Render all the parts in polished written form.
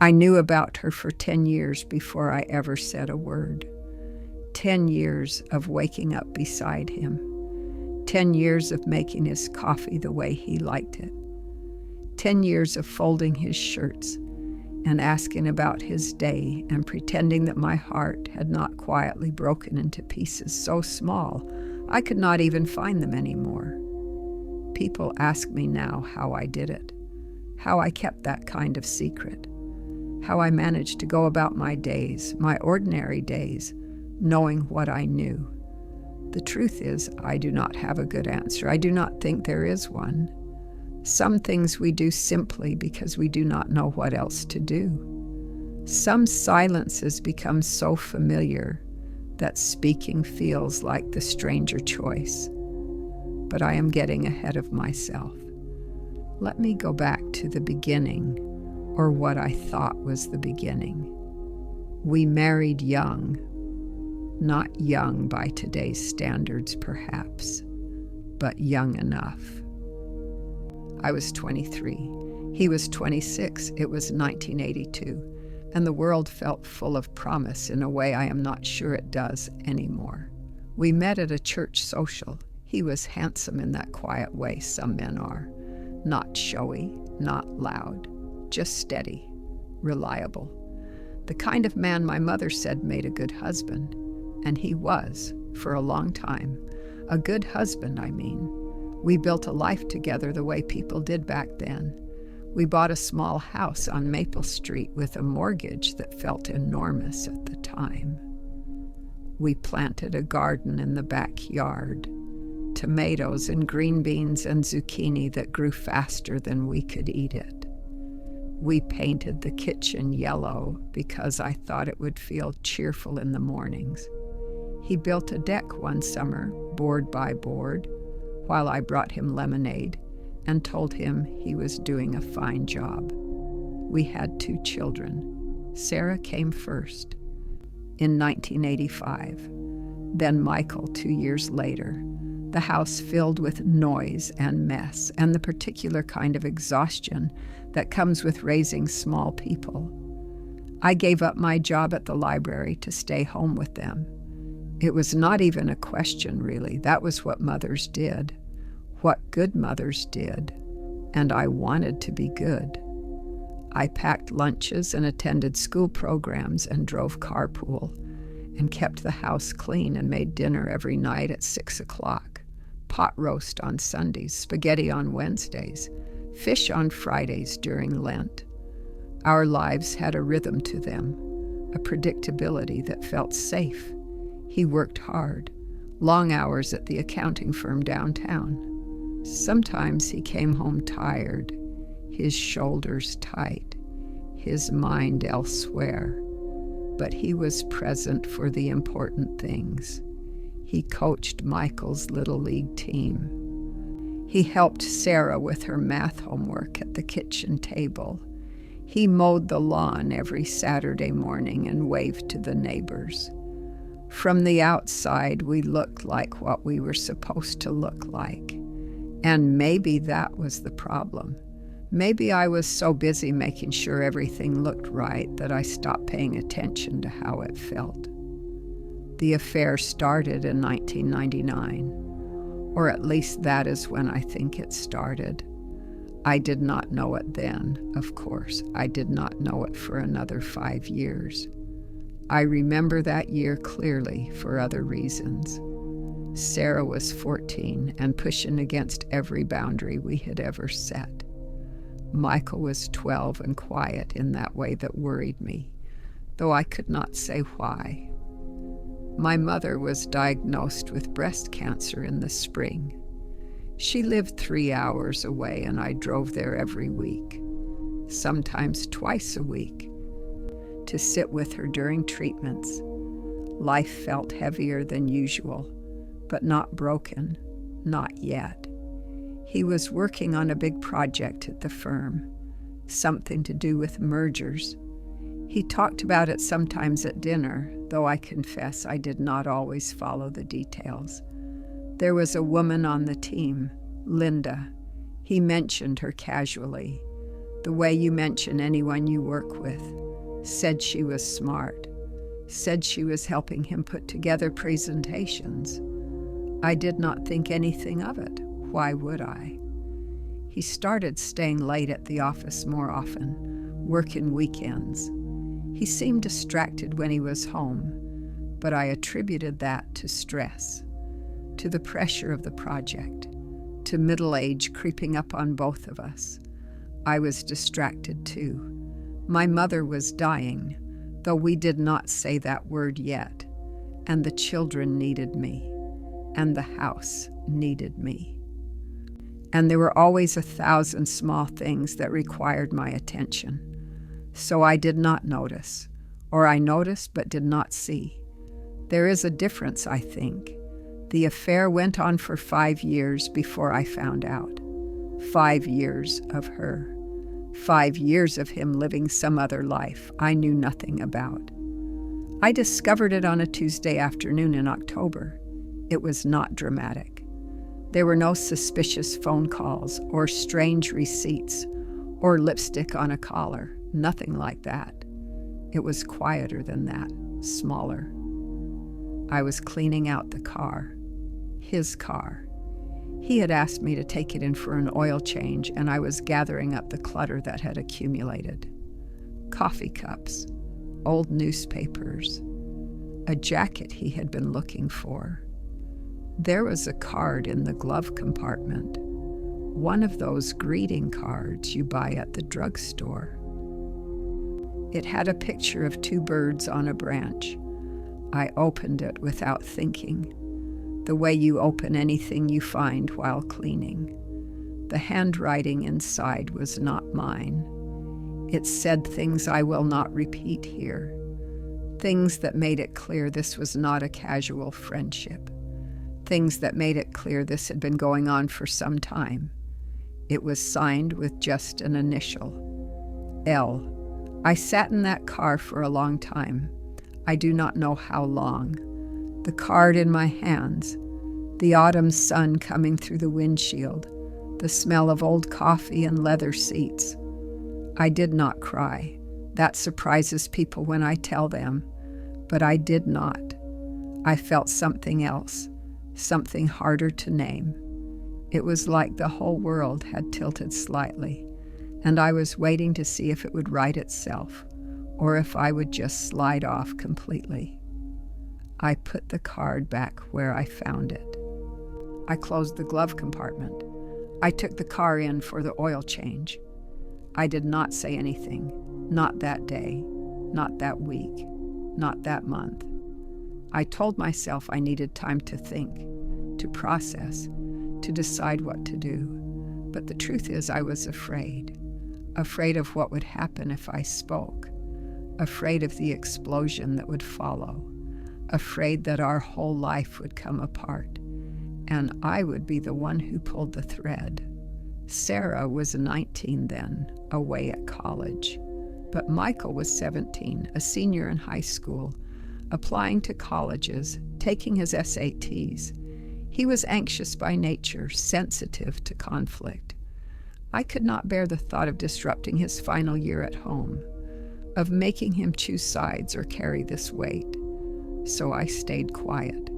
I knew about her for 10 years before I ever said a word. 10 years of waking up beside him. 10 years of making his coffee the way he liked it. 10 years of folding his shirts and asking about his day and pretending that my heart had not quietly broken into pieces so small I could not even find them anymore. People ask me now how I did it, how I kept that kind of secret, how I managed to go about my days, my ordinary days, knowing what I knew. The truth is, I do not have a good answer. I do not think there is one. Some things we do simply because we do not know what else to do. Some silences become so familiar that speaking feels like the stranger choice. But I am getting ahead of myself. Let me go back to the beginning, or what I thought was the beginning. We married young, not young by today's standards perhaps, but young enough. I was 23. He was 26. It was 1982. And the world felt full of promise in a way I am not sure it does anymore. We met at a church social. He was handsome in that quiet way some men are. Not showy, not loud, just steady, reliable. The kind of man my mother said made a good husband. And he was, for a long time. A good husband, I mean. We built a life together the way people did back then. We bought a small house on Maple Street with a mortgage that felt enormous at the time. We planted a garden in the backyard, tomatoes and green beans and zucchini that grew faster than we could eat it. We painted the kitchen yellow because I thought it would feel cheerful in the mornings. He built a deck one summer, board by board, while I brought him lemonade and told him he was doing a fine job. We had 2 children. Sarah came first in 1985, then Michael 2 years later. The house filled with noise and mess and the particular kind of exhaustion that comes with raising small people. I gave up my job at the library to stay home with them. It was not even a question, really. That was what mothers did, what good mothers did, and I wanted to be good. I packed lunches and attended school programs and drove carpool and kept the house clean and made dinner every night at 6 o'clock, pot roast on Sundays, spaghetti on Wednesdays, fish on Fridays during Lent. Our lives had a rhythm to them, a predictability that felt safe. He worked hard, long hours at the accounting firm downtown. Sometimes he came home tired, his shoulders tight, his mind elsewhere. But he was present for the important things. He coached Michael's Little League team. He helped Sarah with her math homework at the kitchen table. He mowed the lawn every Saturday morning and waved to the neighbors. From the outside, we looked like what we were supposed to look like. And maybe that was the problem. Maybe I was so busy making sure everything looked right that I stopped paying attention to how it felt. The affair started in 1999, or at least that is when I think it started. I did not know it then, of course. I did not know it for another 5 years. I remember that year clearly for other reasons. Sarah was 14 and pushing against every boundary we had ever set. Michael was 12 and quiet in that way that worried me, though I could not say why. My mother was diagnosed with breast cancer in the spring. She lived 3 hours away and I drove there every week, sometimes twice a week, to sit with her during treatments. Life felt heavier than usual, but not broken, not yet. He was working on a big project at the firm, something to do with mergers. He talked about it sometimes at dinner, though I confess I did not always follow the details. There was a woman on the team, Linda. He mentioned her casually. the way you mention anyone you work with, said she was smart, said she was helping him put together presentations. I did not think anything of it. Why would I? He started staying late at the office more often, working weekends. He seemed distracted when he was home, but I attributed that to stress, to the pressure of the project, to middle age creeping up on both of us. I was distracted too. My mother was dying, though we did not say that word yet, and the children needed me, and the house needed me. And there were always 1,000 small things that required my attention. So I did not notice, or I noticed but did not see. There is a difference, I think. The affair went on for 5 years before I found out. 5 years of her. 5 years of him living some other life I knew nothing about. I discovered it on a Tuesday afternoon in October. It was not dramatic. There were no suspicious phone calls or strange receipts or lipstick on a collar. Nothing like that. It was quieter than that, smaller. I was cleaning out the car. His car. He had asked me to take it in for an oil change, and I was gathering up the clutter that had accumulated. Coffee cups, old newspapers, a jacket he had been looking for. There was a card in the glove compartment, one of those greeting cards you buy at the drugstore. It had a picture of 2 birds on a branch. I opened it without thinking, the way you open anything you find while cleaning. The handwriting inside was not mine. It said things I will not repeat here, things that made it clear this was not a casual friendship, things that made it clear this had been going on for some time. It was signed with just an initial, L. I sat in that car for a long time. I do not know how long. The card in my hands, the autumn sun coming through the windshield, the smell of old coffee and leather seats. I did not cry. That surprises people when I tell them, but I did not. I felt something else, something harder to name. It was like the whole world had tilted slightly, and I was waiting to see if it would right itself, or if I would just slide off completely. I put the card back where I found it. I closed the glove compartment. I took the car in for the oil change. I did not say anything, not that day, not that week, not that month. I told myself I needed time to think, to process, to decide what to do. But the truth is I was afraid of what would happen if I spoke, afraid of the explosion that would follow, afraid that our whole life would come apart, and I would be the one who pulled the thread. Sarah was 19 then, away at college, but Michael was 17, a senior in high school, applying to colleges, taking his SATs. He was anxious by nature, sensitive to conflict. I could not bear the thought of disrupting his final year at home, of making him choose sides or carry this weight. So I stayed quiet.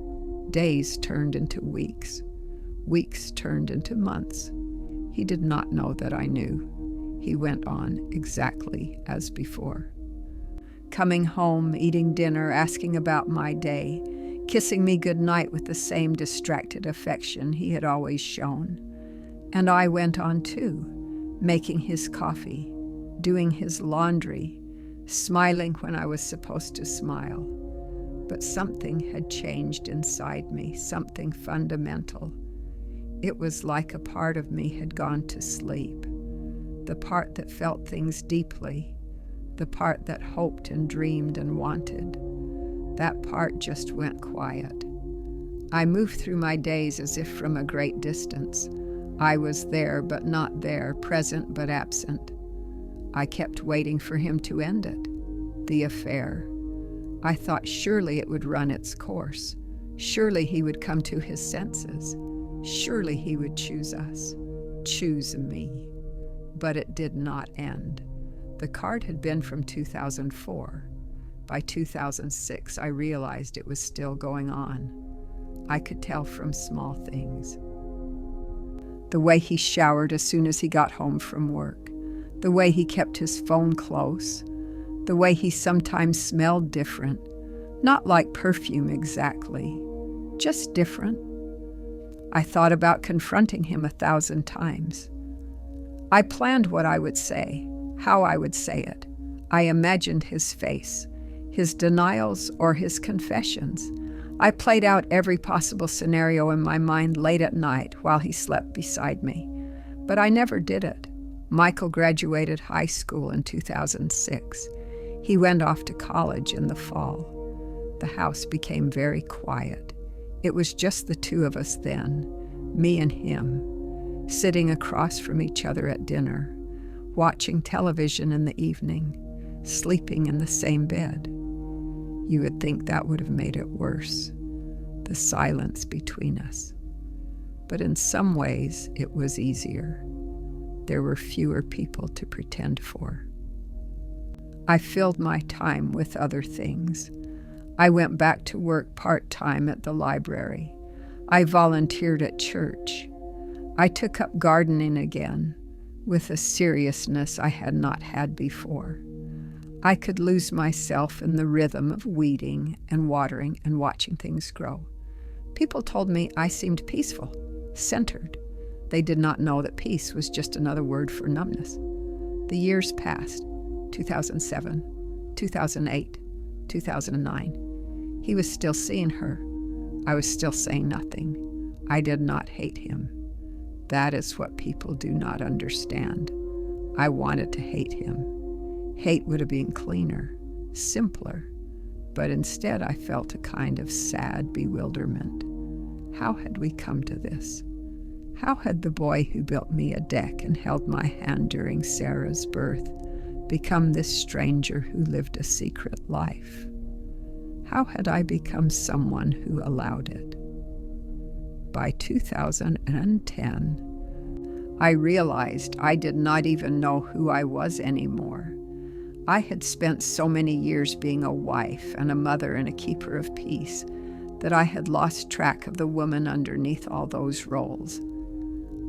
Days turned into weeks. Weeks turned into months. He did not know that I knew. He went on exactly as before. Coming home, eating dinner, asking about my day, kissing me goodnight with the same distracted affection he had always shown. And I went on too, making his coffee, doing his laundry, smiling when I was supposed to smile. But something had changed inside me, something fundamental. It was like a part of me had gone to sleep, the part that felt things deeply, the part that hoped and dreamed and wanted. That part just went quiet. I moved through my days as if from a great distance. I was there but not there, present but absent. I kept waiting for him to end it, the affair. I thought surely it would run its course. Surely he would come to his senses. Surely he would choose us, choose me. But it did not end. The card had been from 2004. By 2006, I realized it was still going on. I could tell from small things. The way he showered as soon as he got home from work. The way he kept his phone close. The way he sometimes smelled different. Not like perfume exactly, just different. I thought about confronting him 1,000 times. I planned what I would say, how I would say it. I imagined his face, his denials or his confessions. I played out every possible scenario in my mind late at night while he slept beside me. But I never did it. Michael graduated high school in 2006. He went off to college in the fall. The house became very quiet. It was just the two of us then, me and him, sitting across from each other at dinner, watching television in the evening, sleeping in the same bed. You would think that would have made it worse, the silence between us. But in some ways, it was easier. There were fewer people to pretend for. I filled my time with other things. I went back to work part-time at the library. I volunteered at church. I took up gardening again, with a seriousness I had not had before. I could lose myself in the rhythm of weeding and watering and watching things grow. People told me I seemed peaceful, centered. They did not know that peace was just another word for numbness. The years passed, 2007, 2008, 2009. He was still seeing her. I was still saying nothing. I did not hate him. That is what people do not understand. I wanted to hate him. Hate would have been cleaner, simpler, but instead I felt a kind of sad bewilderment. How had we come to this? How had the boy who built me a deck and held my hand during Sarah's birth become this stranger who lived a secret life? How had I become someone who allowed it? By 2010, I realized I did not even know who I was anymore. I had spent so many years being a wife and a mother and a keeper of peace that I had lost track of the woman underneath all those roles.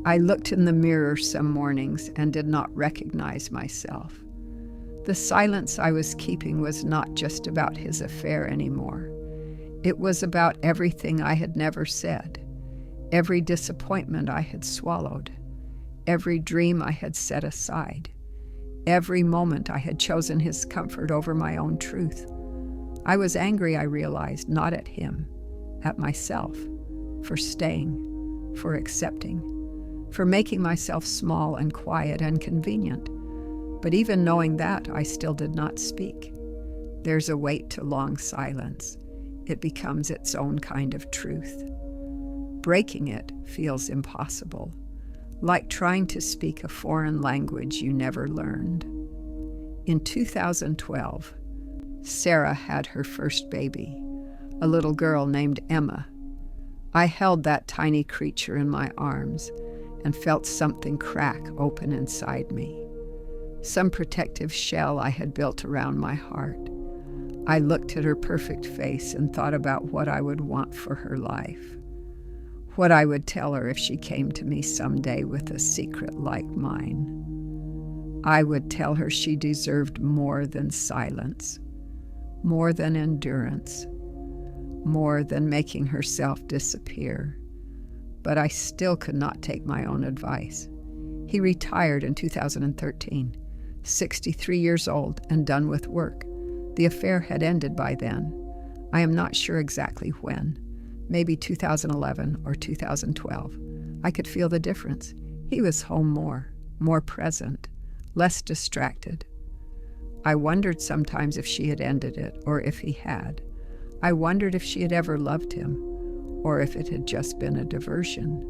I looked in the mirror some mornings and did not recognize myself. The silence I was keeping was not just about his affair anymore. It was about everything I had never said, every disappointment I had swallowed, every dream I had set aside, every moment I had chosen his comfort over my own truth. I was angry, I realized, not at him, at myself, for staying, for accepting, for making myself small and quiet and convenient. But even knowing that, I still did not speak. There's a weight to long silence. It becomes its own kind of truth. Breaking it feels impossible, like trying to speak a foreign language you never learned. In 2012, Sarah had her first baby, a little girl named Emma. I held that tiny creature in my arms and felt something crack open inside me. Some protective shell I had built around my heart. I looked at her perfect face and thought about what I would want for her life, what I would tell her if she came to me someday with a secret like mine. I would tell her she deserved more than silence, more than endurance, more than making herself disappear. But I still could not take my own advice. He retired in 2013. 63 years old and done with work. The affair had ended by then. I am not sure exactly when, maybe 2011 or 2012. I could feel the difference. He was home more present, less distracted. I wondered sometimes if she had ended it or if he had. I wondered if she had ever loved him or if it had just been a diversion.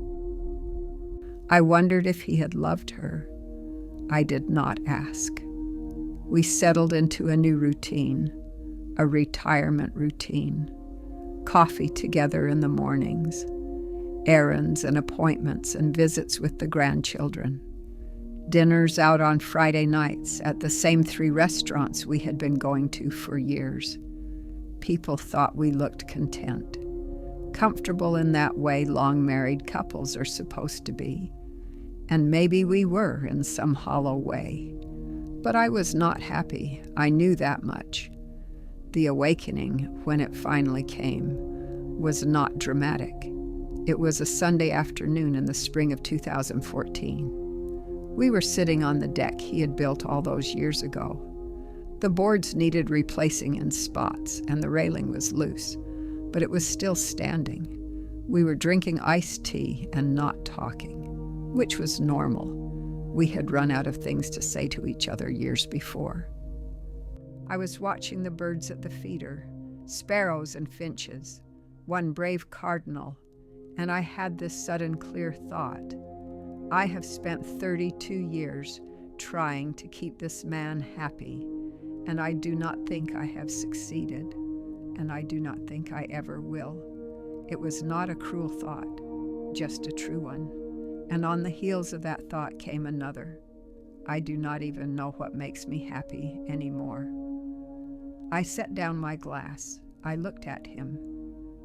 I wondered if he had loved her. I did not ask. We settled into a new routine, a retirement routine. Coffee together in the mornings, errands and appointments and visits with the grandchildren, Dinners out on Friday nights at the same 3 restaurants we had been going to for years. People thought we looked content, comfortable in that way long-married couples are supposed to be. And maybe we were in some hollow way. But I was not happy. I knew that much. The awakening, when it finally came, was not dramatic. It was a Sunday afternoon in the spring of 2014. We were sitting on the deck he had built all those years ago. The boards needed replacing in spots, and the railing was loose, but it was still standing. We were drinking iced tea and not talking, which was normal. We had run out of things to say to each other years before. I was watching the birds at the feeder, sparrows and finches, one brave cardinal, and I had this sudden clear thought. I have spent 32 years trying to keep this man happy, and I do not think I have succeeded, and I do not think I ever will. It was not a cruel thought, just a true one. And on the heels of that thought came another. I do not even know what makes me happy anymore. I set down my glass. I looked at him,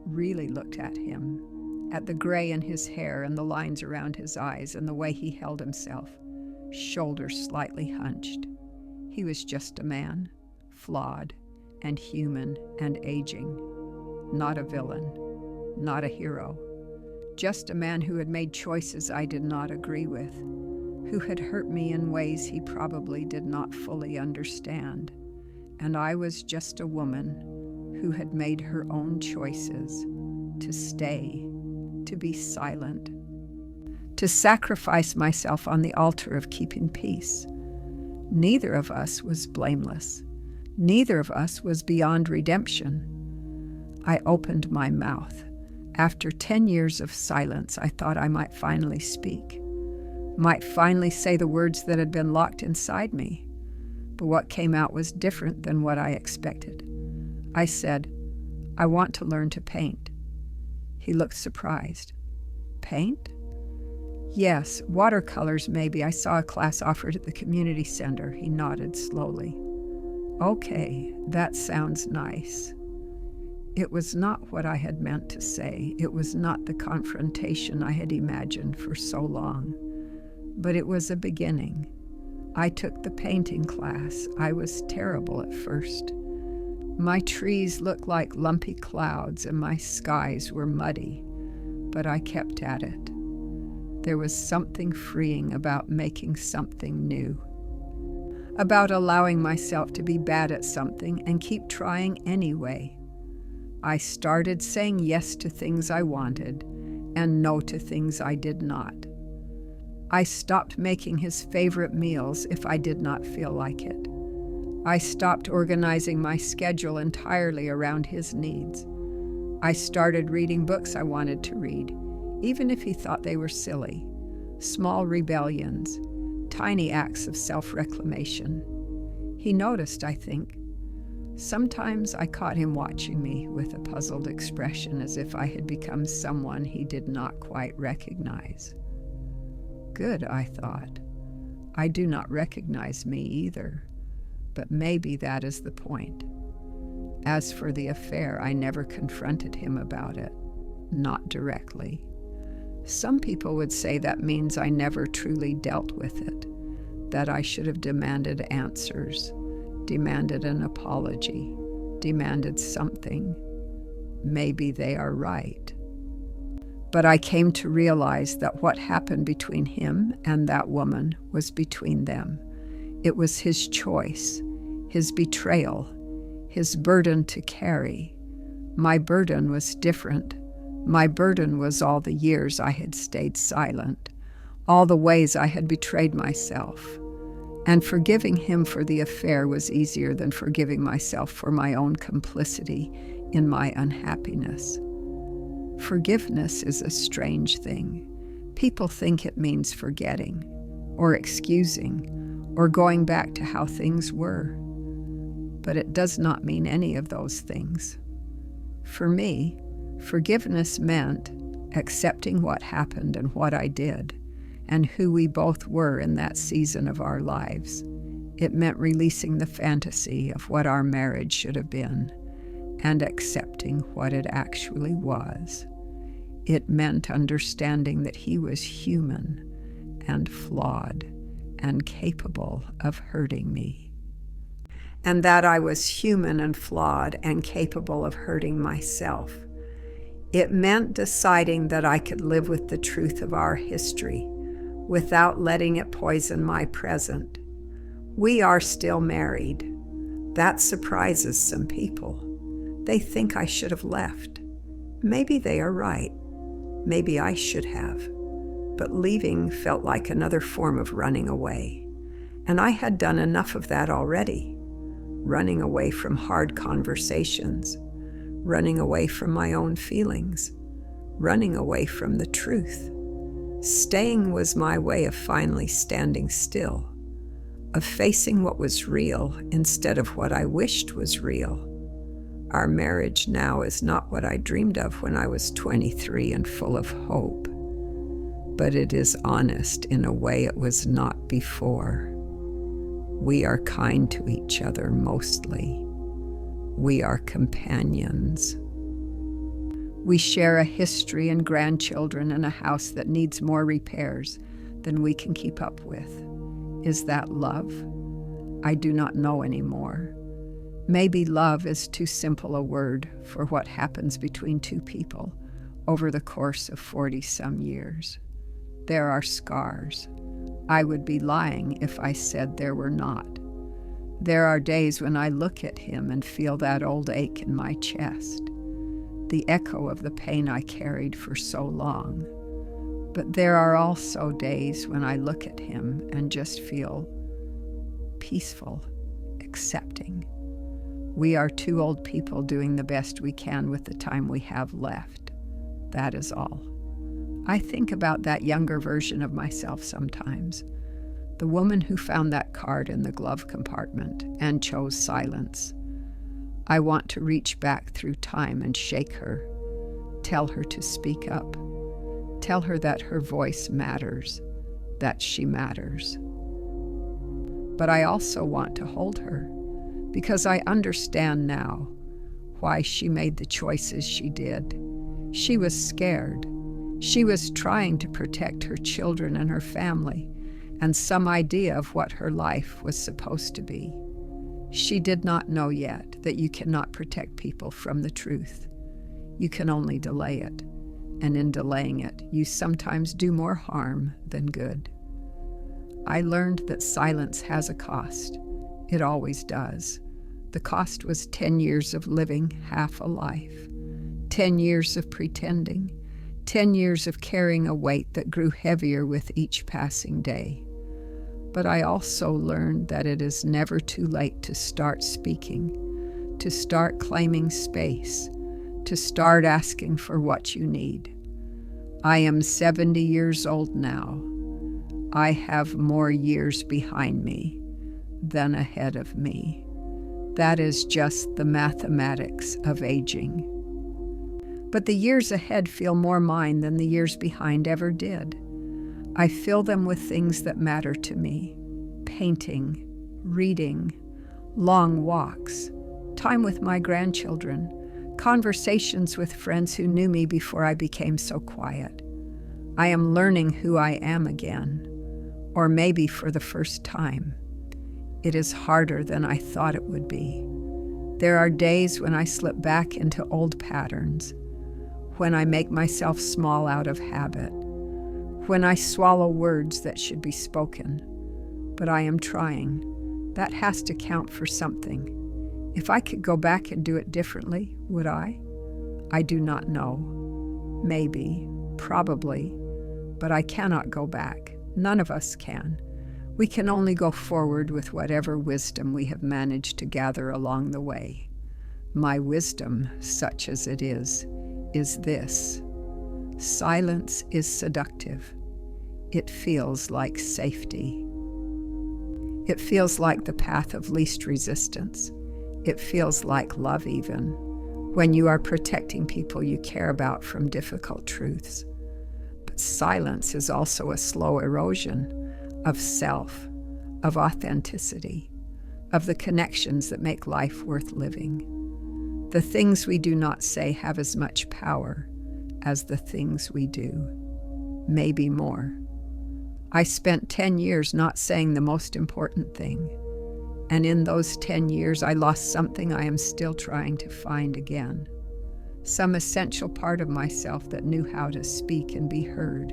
really looked at him, at the gray in his hair and the lines around his eyes and the way he held himself, shoulders slightly hunched. He was just a man, flawed and human and aging. Not a villain, not a hero. Just a man who had made choices I did not agree with, who had hurt me in ways he probably did not fully understand. And I was just a woman who had made her own choices to stay, to be silent, to sacrifice myself on the altar of keeping peace. Neither of us was blameless. Neither of us was beyond redemption. I opened my mouth. After 10 years of silence, I thought I might finally speak, might finally say the words that had been locked inside me. But what came out was different than what I expected. I said, "I want to learn to paint." He looked surprised. "Paint?" "Yes, watercolors maybe. I saw a class offered at the community center." He nodded slowly. "Okay, that sounds nice." It was not what I had meant to say. It was not the confrontation I had imagined for so long. But it was a beginning. I took the painting class. I was terrible at first. My trees looked like lumpy clouds and my skies were muddy, but I kept at it. There was something freeing about making something new, about allowing myself to be bad at something and keep trying anyway. I started saying yes to things I wanted and no to things I did not. I stopped making his favorite meals if I did not feel like it. I stopped organizing my schedule entirely around his needs. I started reading books I wanted to read, even if he thought they were silly. Small rebellions, tiny acts of self-reclamation. He noticed, I think. Sometimes I caught him watching me with a puzzled expression, as if I had become someone he did not quite recognize. Good, I thought. I do not recognize me either, but maybe that is the point. As for the affair, I never confronted him about it, not directly. Some people would say that means I never truly dealt with it, that I should have demanded answers, demanded an apology, demanded something. Maybe they are right. But I came to realize that what happened between him and that woman was between them. It was his choice, his betrayal, his burden to carry. My burden was different. My burden was all the years I had stayed silent, all the ways I had betrayed myself. And forgiving him for the affair was easier than forgiving myself for my own complicity in my unhappiness. Forgiveness is a strange thing. People think it means forgetting, or excusing, or going back to how things were. But it does not mean any of those things. For me, forgiveness meant accepting what happened and what I did, and who we both were in that season of our lives. It meant releasing the fantasy of what our marriage should have been and accepting what it actually was. It meant understanding that he was human and flawed and capable of hurting me, and that I was human and flawed and capable of hurting myself. It meant deciding that I could live with the truth of our history without letting it poison my present. We are still married. That surprises some people. They think I should have left. Maybe they are right. Maybe I should have. But leaving felt like another form of running away. And I had done enough of that already. Running away from hard conversations. Running away from my own feelings. Running away from the truth. Staying was my way of finally standing still. Of facing what was real instead of what I wished was real. Our marriage now is not what I dreamed of when I was 23 and full of hope, but it is honest in a way it was not before. We are kind to each other mostly. We are companions. We share a history and grandchildren and a house that needs more repairs than we can keep up with. Is that love? I do not know anymore. Maybe love is too simple a word for what happens between two people over the course of 40-some years. There are scars. I would be lying if I said there were not. There are days when I look at him and feel that old ache in my chest, the echo of the pain I carried for so long. But there are also days when I look at him and just feel peaceful, accepting. We are two old people doing the best we can with the time we have left. That is all. I think about that younger version of myself sometimes, the woman who found that card in the glove compartment and chose silence. I want to reach back through time and shake her, tell her to speak up, tell her that her voice matters, that she matters. But I also want to hold her, because I understand now why she made the choices she did. She was scared. She was trying to protect her children and her family and some idea of what her life was supposed to be. She did not know yet that you cannot protect people from the truth. You can only delay it, and in delaying it, you sometimes do more harm than good. I learned that silence has a cost. It always does. The cost was 10 years of living half a life, 10 years of pretending, 10 years of carrying a weight that grew heavier with each passing day. But I also learned that it is never too late to start speaking, to start claiming space, to start asking for what you need. I am 70 years old now. I have more years behind me than ahead of me. That is just the mathematics of aging. But the years ahead feel more mine than the years behind ever did. I fill them with things that matter to me: painting, reading, long walks, time with my grandchildren, conversations with friends who knew me before I became so quiet. I am learning who I am again, or maybe for the first time. It is harder than I thought it would be. There are days when I slip back into old patterns, when I make myself small out of habit, when I swallow words that should be spoken. But I am trying. That has to count for something. If I could go back and do it differently, would I? I do not know. Maybe, probably, but I cannot go back. None of us can. We can only go forward with whatever wisdom we have managed to gather along the way. My wisdom, such as it is this: silence is seductive. It feels like safety. It feels like the path of least resistance. It feels like love even, when you are protecting people you care about from difficult truths. that silence is also a slow erosion of self, of authenticity, of the connections that make life worth living. The things we do not say have as much power as the things we do, maybe more. I spent 10 years not saying the most important thing, and in those 10 years I lost something I am still trying to find again. Some essential part of myself that knew how to speak and be heard.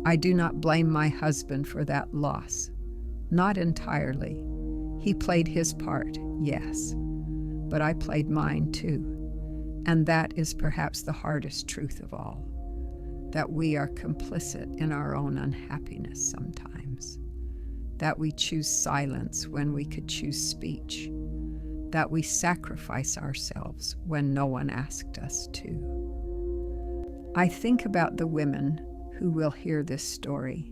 I do not blame my husband for that loss. Not entirely. He played his part, yes, but I played mine too. And that is perhaps the hardest truth of all, that we are complicit in our own unhappiness sometimes, that we choose silence when we could choose speech, that we sacrifice ourselves when no one asked us to. I think about the women who will hear this story,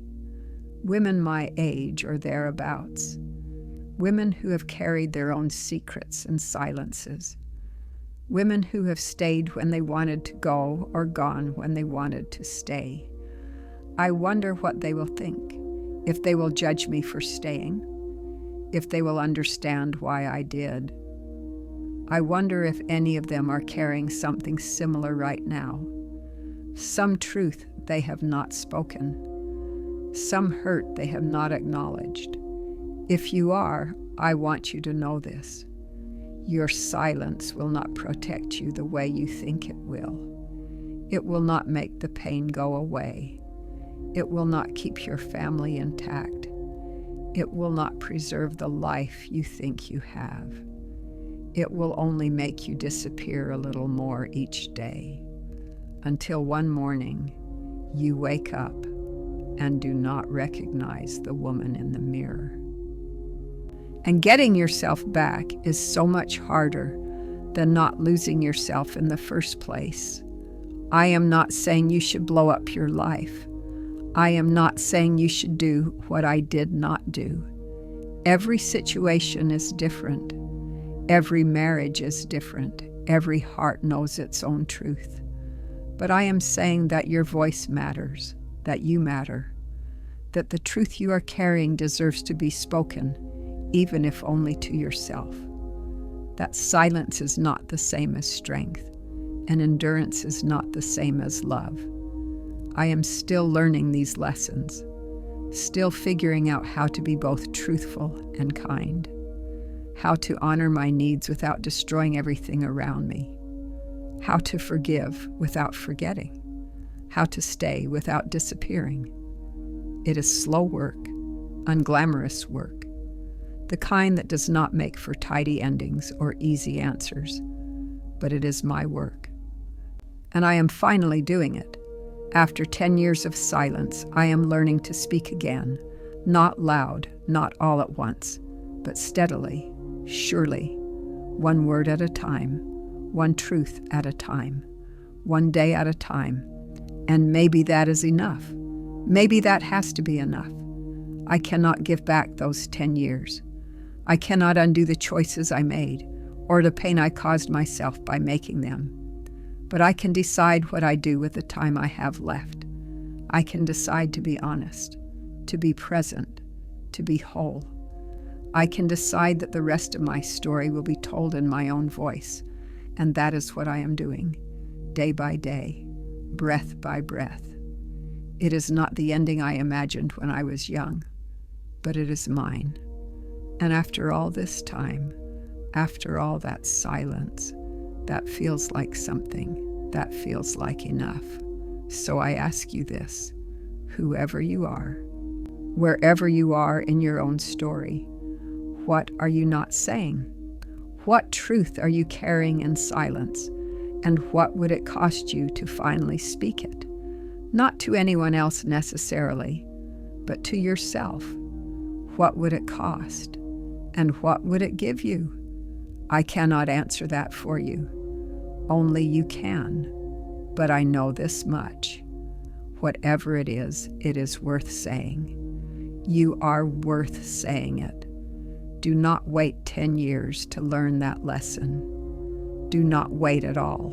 women my age or thereabouts, women who have carried their own secrets and silences, women who have stayed when they wanted to go or gone when they wanted to stay. I wonder what they will think, if they will judge me for staying, if they will understand why I did. I wonder if any of them are carrying something similar right now, some truth they have not spoken, some hurt they have not acknowledged. If you are, I want you to know this. Your silence will not protect you the way you think it will. It will not make the pain go away. It will not keep your family intact. It will not preserve the life you think you have. It will only make you disappear a little more each day, until one morning you wake up and do not recognize the woman in the mirror. And getting yourself back is so much harder than not losing yourself in the first place. I am not saying you should blow up your life. I am not saying you should do what I did not do. Every situation is different. Every marriage is different. Every heart knows its own truth. But I am saying that your voice matters, that you matter, that the truth you are carrying deserves to be spoken, even if only to yourself. That silence is not the same as strength, and endurance is not the same as love. I am still learning these lessons, still figuring out how to be both truthful and kind, how to honor my needs without destroying everything around me, how to forgive without forgetting, how to stay without disappearing. It is slow work, unglamorous work, the kind that does not make for tidy endings or easy answers, but it is my work. And I am finally doing it. After 10 years of silence, I am learning to speak again, not loud, not all at once, but steadily, surely, one word at a time, one truth at a time, one day at a time. And maybe that is enough. Maybe that has to be enough. I cannot give back those 10 years. I cannot undo the choices I made or the pain I caused myself by making them. But I can decide what I do with the time I have left. I can decide to be honest, to be present, to be whole. I can decide that the rest of my story will be told in my own voice, and that is what I am doing, day by day, breath by breath. It is not the ending I imagined when I was young, but it is mine. And after all this time, after all that silence, that feels like something, that feels like enough. So I ask you this, whoever you are, wherever you are in your own story, what are you not saying? What truth are you carrying in silence? And what would it cost you to finally speak it? Not to anyone else necessarily, but to yourself. What would it cost? And what would it give you? I cannot answer that for you. Only you can. But I know this much. Whatever it is worth saying. You are worth saying it. Do not wait 10 years to learn that lesson. Do not wait at all.